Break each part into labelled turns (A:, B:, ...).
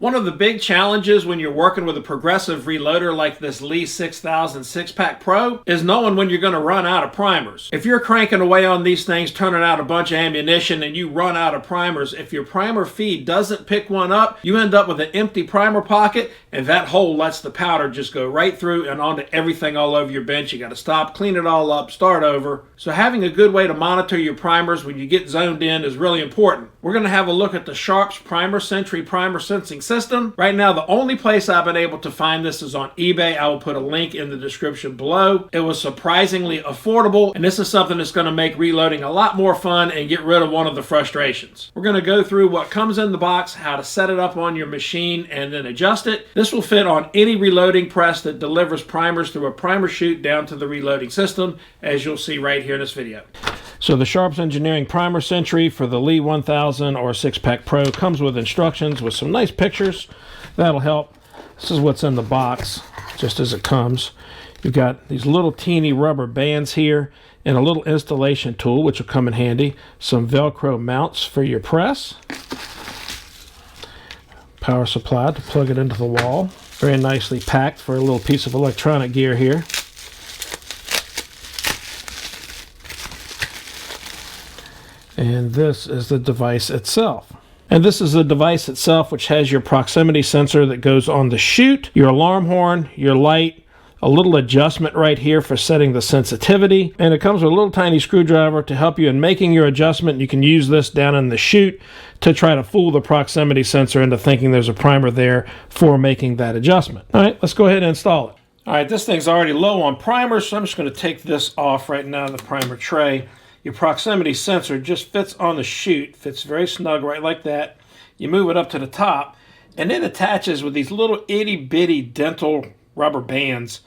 A: One of the big challenges when you're working with a progressive reloader like this Lee 6000 6-pack Pro is knowing when you're going to run out of primers. If you're cranking away on these things, turning out a bunch of ammunition, and you run out of primers, if your primer feed doesn't pick one up, you end up with an empty primer pocket, and that hole lets the powder just go right through and onto everything all over your bench. You got to stop, clean it all up, start over. So having a good way to monitor your primers when you get zoned in is really important. We're going to have a look at the Sharp's Primer Sentry primer sensing system. Right now, the only place I've been able to find this is on eBay. I will put a link in the description below. It was surprisingly affordable, and this is something that's going to make reloading a lot more fun and get rid of one of the frustrations. We're going to go through what comes in the box, how to set it up on your machine, and then adjust it. This will fit on any reloading press that delivers primers through a primer chute down to the reloading system, as you'll see right here in this video. So the Sharp's Engineering Primer Sentry for the Lee 1000 or 6-pack Pro comes with instructions with some nice pictures. That'll help. This is what's in the box, just as it comes. You've got these little teeny rubber bands here and a little installation tool, which will come in handy. Some Velcro mounts for your press. Power supply to plug it into the wall. Very nicely packed for a little piece of electronic gear here. And this is the device itself. And this is the device itself, which has your proximity sensor that goes on the chute, your alarm horn, your light, a little adjustment right here for setting the sensitivity, and it comes with a little tiny screwdriver to help you in making your adjustment. You can use this down in the chute to try to fool the proximity sensor into thinking there's a primer there for making that adjustment. All right, let's go ahead and install it. All right, this thing's already low on primer, so I'm just going to take this off right now in the primer tray. Your proximity sensor just fits on the chute, fits very snug right like that. You move it up to the top, and it attaches with these little itty-bitty dental rubber bands.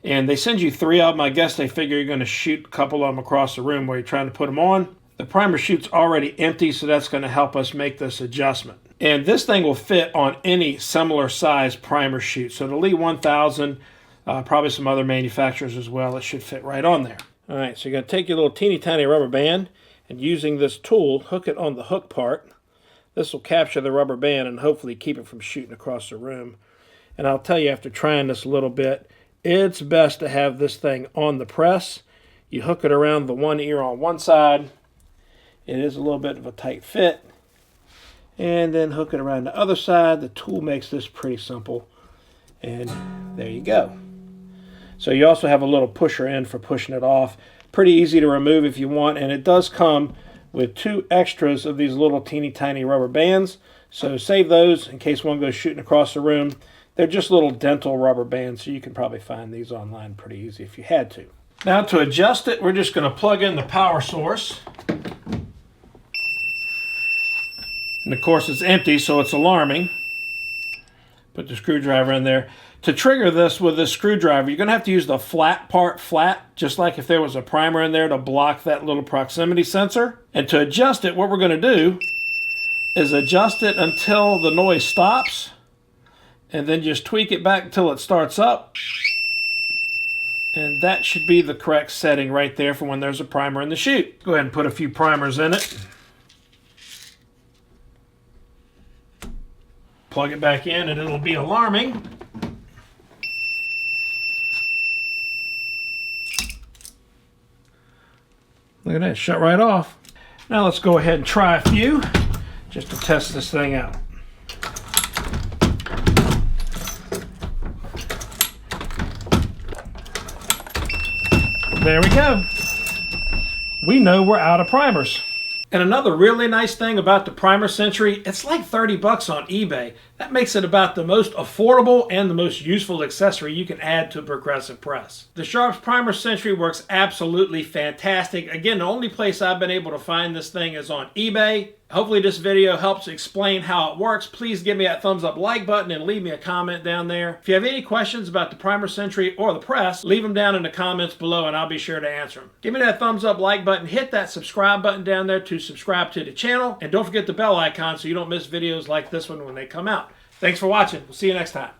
A: And they send you 3 of them. I guess they figure you're going to shoot a couple of them across the room where you're trying to put them on. The primer chute's already empty, so that's going to help us make this adjustment. And this thing will fit on any similar size primer chute. So the Lee 1000, probably some other manufacturers as well, it should fit right on there. All right, so you're going to take your little teeny tiny rubber band and using this tool, hook it on the hook part. This will capture the rubber band and hopefully keep it from shooting across the room. And I'll tell you, after trying this a little bit, it's best to have this thing on the press. You hook it around the one ear on one side. It is a little bit of a tight fit. And then hook it around the other side. The tool makes this pretty simple. And there you go. So you also have a little pusher end for pushing it off. Pretty easy to remove if you want, and it does come with 2 extras of these little teeny tiny rubber bands. So save those in case one goes shooting across the room. They're just little dental rubber bands, so you can probably find these online pretty easy if you had to. Now to adjust it, we're just going to plug in the power source. And of course it's empty, so it's alarming. Put the screwdriver in there. To trigger this with this screwdriver, you're going to have to use the flat part flat, just like if there was a primer in there to block that little proximity sensor. And to adjust it, what we're going to do is adjust it until the noise stops, and then just tweak it back until it starts up. And that should be the correct setting right there for when there's a primer in the chute. Go ahead and put a few primers in it. Plug it back in and it'll be alarming. Look at that, shut right off. Now let's go ahead and try a few just to test this thing out. There we go. We know we're out of primers. And another really nice thing about the Primer Sentry, it's like 30 bucks on eBay. That makes it about the most affordable and the most useful accessory you can add to a progressive press. The Sharp's Primer Sentry works absolutely fantastic. Again, the only place I've been able to find this thing is on eBay. Hopefully this video helps explain how it works. Please give me that thumbs up like button and leave me a comment down there. If you have any questions about the Primer Sentry or the press, leave them down in the comments below and I'll be sure to answer them. Give me that thumbs up like button, hit that subscribe button down there to subscribe to the channel, and don't forget the bell icon so you don't miss videos like this one when they come out. Thanks for watching. We'll see you next time.